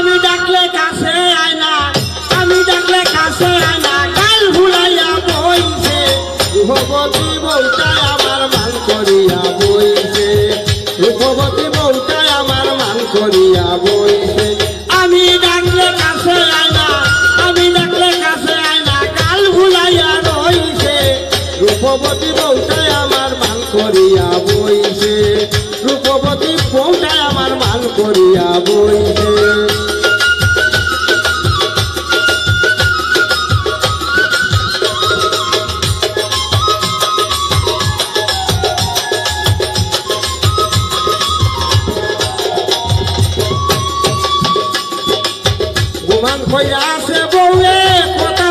আমি ডাকলে কাছে আয় না, আমি ডাকলে কাছে আয় না, কাল ভুলাইয়া বইছে রূপবতী বউটাই আমার মান করিয়া বইছে, রূপবতী বউটাই আমার মান করিয়া বইছে। আমি ডাকলে কাছে আয় না, আমি ডাকলে কাছে আয় না, কাল ভুলাইয়া রইছে রূপবতী বউটাই আমার মান করিয়া বইছে, রূপবতী বউটাই আমার মান করিয়া বইছে। গুমান কইরা আছে বউরে কথা